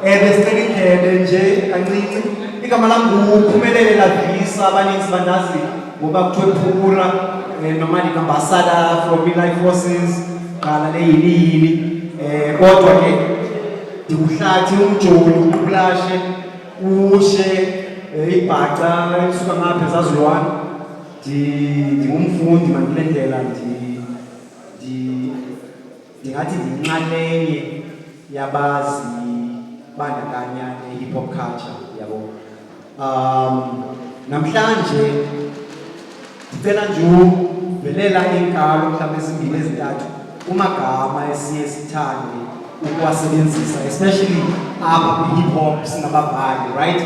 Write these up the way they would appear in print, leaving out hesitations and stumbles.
besicela indlebe nje kancinci igama lam nguPhumelele Lavisa abaninzi bandazi ngoba kuthiwe Phumura noma ambassador from Life Forces qala leyini kodwa ke ndiuhlathi umjoli uPlashe ushe ibhaca isuka ngapha ezaziwane ndingumfundi mandile ndlela ndingathi ndinxalenye yabazi bandakanya hip hop culture yabo. Namhlanje ndicela nje uvelela inkalo mhlawumbe ezimbili ezintathu kumagama esiye sithande ukuwasebenzisa especially apha hip hop singababhali, right?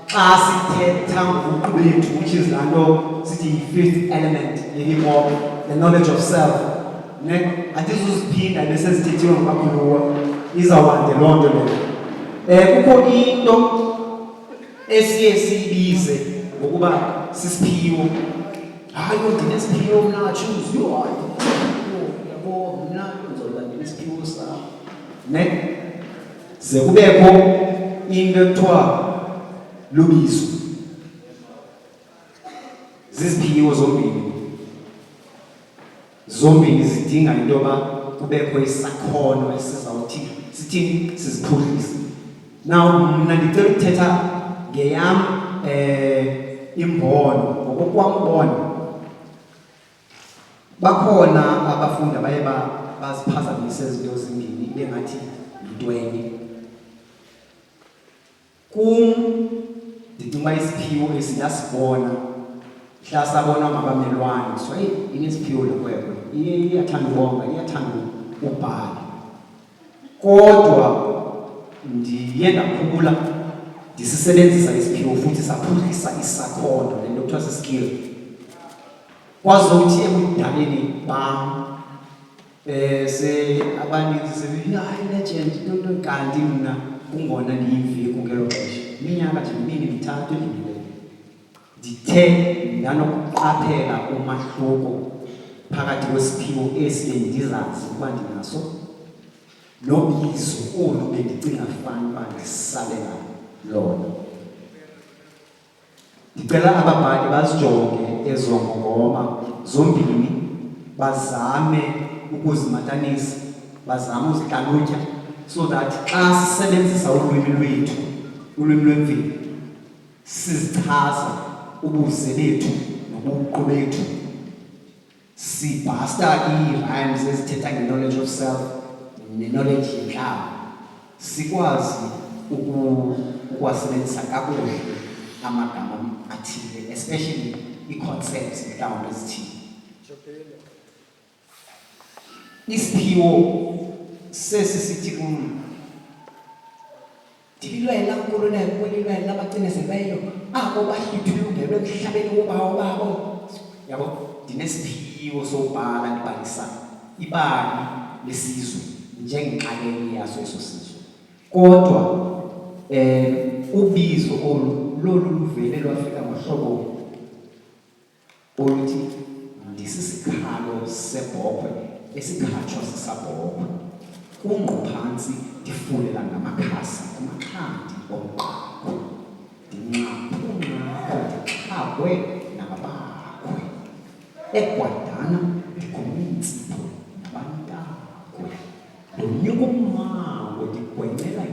Xa sithetha ngobuqu bethu, which is laa nto sithi fifth element ye-hip hop, the knowledge of self. Andizuziphinda besezithethiwe ngokakhuluwa izawande loo nto leyo. Kukho into esiye siyibize ngokuba sisiphiwo. Hayi ndinesiphiwo mna choose you are. Yabo mna ngizoba ndinesiphiwo sam. Ze kubekho into ekuthiwa lubizo. Ziziphiwo zombini zidinga into yoba kubekho isakhono esizawuthi sithini siziphuhlise. Now mna ndicela ukuthetha ngeyam imbono ngokokwam ubona. Bakhona abafundi abaye baziphazamise izinto ezimbini ibe ngathi yinto enye. Kum ndicinga uba isiphiwo esiyasibona mhla sabona mabamelwane so inesiphiwo lekwekwe iyathanda ubonga iyathanda ubhala kodwa ndiye ndakhula ndisisebenzisa isiphiwo futhi saphuhlisa isakhono le nto kuthiwa si-skill kwazokuthi ebudaleni bam abaninzi legend into kanti mna kungona ndiyimveku ngelo xesha iminyaka nje mibini mithathu edlulileyo ndithe ndanokuqaphela umahluko phakathi kwesiphiwo esi bendizazi ukuba ndinaso nobizo olu bendicinga fana uba ndisalela lona. Ndicela ababhali bazijonge ezo ngoma zombini bazame ukuzimatanisa bazame uzihlalutya so that xa sisebenzisa ulwimi lwethu ulwimi lwemveli sizichaza ubuze bethu nobuqu bethu sibhasta ii-rhymes ezithetha nge-knowledge of self ne-knowledge yentlalo sikwazi ukuwasebenzisa kakuhle amagama athile especially ii-concepts mhlawumbi ezithile. Isiphiwo sesisithi kum ndililwela nkululeko kwelilwela abacinezelweyo abo bahluthukelwe emhlabeni wobawo babo. Yabo ndinesiphiwo sobhala ndibalisa ibali lesizwe njengenxalenye yaso eso sizwe kodwa ubizo lolu luvele lwafika ngohlobo oluthi ndisisikhalo sebhokhwe esikhatshwa sisabhokhwe kungqu phantsi ndifulela ngamakhasi kumaxhanti omqaqo ndinxaphunxapho ndixhakwe nababakhwe egwadana ndikhumitsipho nabantakwe ndonyuka ummawe ndigwenyela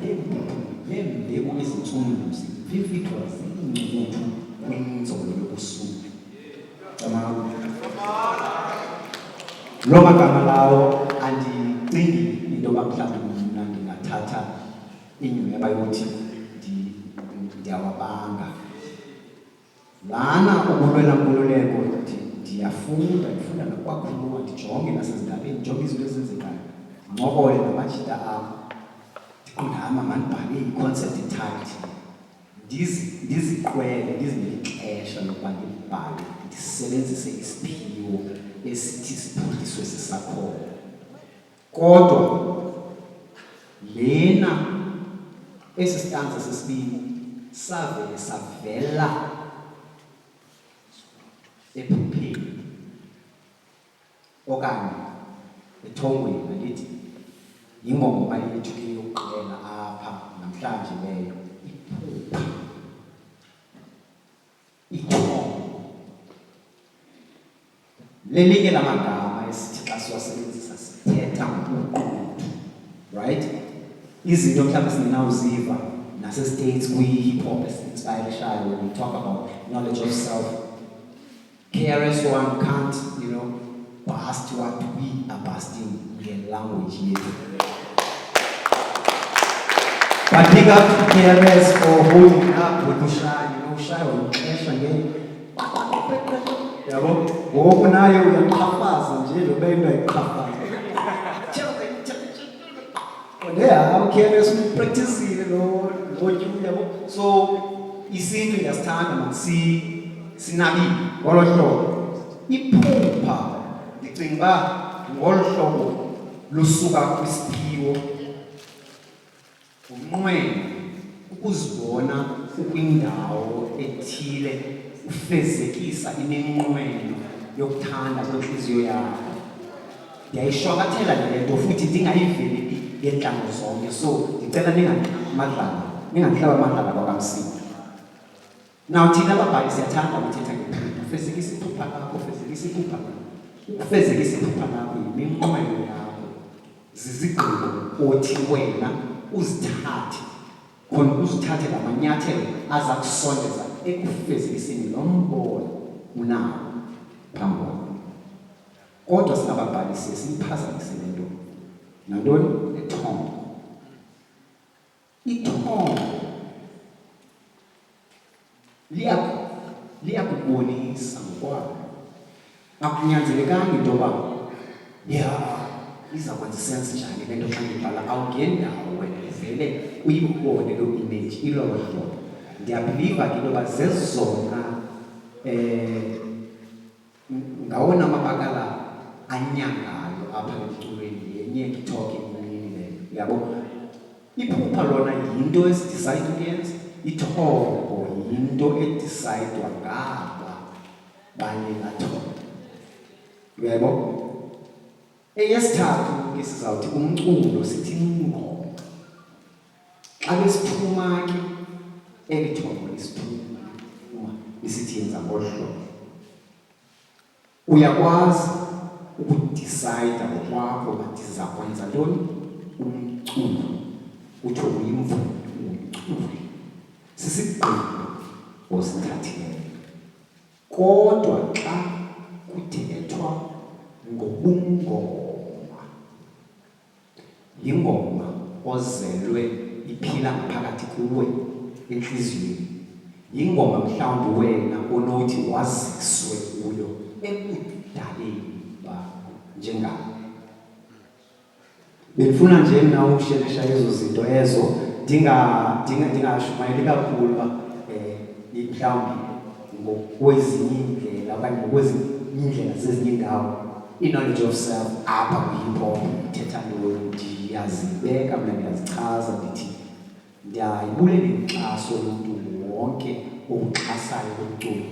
ngeembeku ezintsundu zimfifithwa ziincuthu kwinzolo yobusuku. Loo magama lawo andicingi into yoba mhlawumbi mna ndingathatha inyhweba yokuthi ndiyawabanga. Lana ukulwela nkululeko ndifunda nakwakhuluwa ndijonge nasezindabeni ndijonge izinto ezenzekayo ndincokole namajita am ndiqondama mandibhale i-concept ethakthi ndiziqwele ndizinike ixesha lokuba ndibhale ndisebenzise isiphiwo esithi siphuhliswe sisakhono. Kodwa lena esi sitanza sesibini savela ephupheni okanye ethongweni alithi yingoma yethu ke yokuqala namhlanje leyo iphupha ithongo lelinye lamagama esithi xa siwasebenzisa sithetha ngobuqotho, right? Izinto mhlawumbe singenawuziva nase-States kwi-hip hop inspired when we talk about knowledge of self. KRS-One can't, bust what we are busting in language yethu. But big up to KRS for holding up with Ushai, Ushai on Clash again. Yabo, ngoku naye uyaqhafaza nje lo bento ayiqhafaza. Yeah, KRS upractice lo yabo. So isinto ngiyasithanda manje sinabili ngolo hlobo. Iphupha ndicinga uba ngolo hlobo lusuka kwisiphiwo umnqweno ukuzibona ukwindawo ethile ufezekisa iminqweno yokuthanda kwenhliziyo yakho. Ndiyayishwakathela le nto futhi ndingayiveli ngentlango zonke, so ndicela ningandihlaba amadlala kwakamsini. Now thina ababhali siyathanda ukuthetha ngephupha. Fezekisa iphupha lakho, fezekisa iphupha lakho. Ukufezekisa iphupha lakho yiminqweno yakho, zizigqibo othi wena uzithathe khona uzithathe lamanyathelo aza kusondeza ekufezekiseni lo mbono unawo phambi kwakho. Kodwa singababhali siyiphazamise le nto. Nantoni? Ithongo. Ithongo liyakubonisa ngokwalo. Akunyanzelekanga into yoba izakwenza isense njani le nto xa ngibhala. Awungendawo wena ivele uyibone loo image ilolo hlobo. Ndiyabhiliva ke into yoba zezona ngawona amabakala anyangayo apha emculweni yenye TikTok emini leyo, yabo. Iphupha lona yinto esidicide ukuyenza, ithongo yinto edicayidwa ngaba banye ngathongo, yabo. Eyesithathu ke sizawuthi umculo sithi ingoma. Xa besiphuma ke elithongo lisiphuma isithi yenza ngolu hlobo. Uyakwazi ukudicayida ngokwakho uba ndiza kwenza ntoni? Umculo. Utho uyimvumi, umculi. Sisigqibo osithathileyo. Kodwa xa kuthethwa ngobungoma, yingoma ozelwe iphila ngaphakathi kuwe enhliziyweni. Yingoma mhlawumbi wena onothi waziswe kuyo ekudaleni bakho njengami. Bendifuna nje nawe usherisha ezo zinto ezo, ndingashumayeli kakhulu uba mhlawumbi ngokwezinye iindlela okanye ngokwezinye iindlela zezinye iindawo i-knowledge of self apha kwi-hip hop ithetha ntoni. Ndiyazibeka mna, ndiyazichaza ndithi ndiyayibulela inkxaso yomntu wonke owuxhasayo umculo,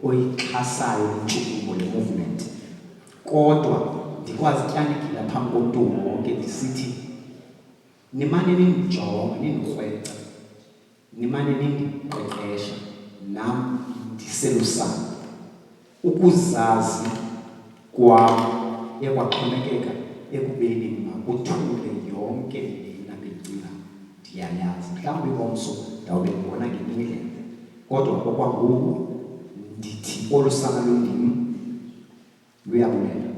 oyixhasayo intshukumo le movement. Kodwa ndikwazi tyanikila phambi komntu wonke ndisithi nimane nindijonga, nindikrweca, nimane nindiqeqesha, nam ndiselusana. Ukuzazi kwam ekwaxhomekeka ekubeni makuthule yonke lena bendicinga ndiyayazi. Mhlawumbi komso ndawube ndibona ngenye indlela, kodwa okwangoku ndithi olu sana lundim luyabulela.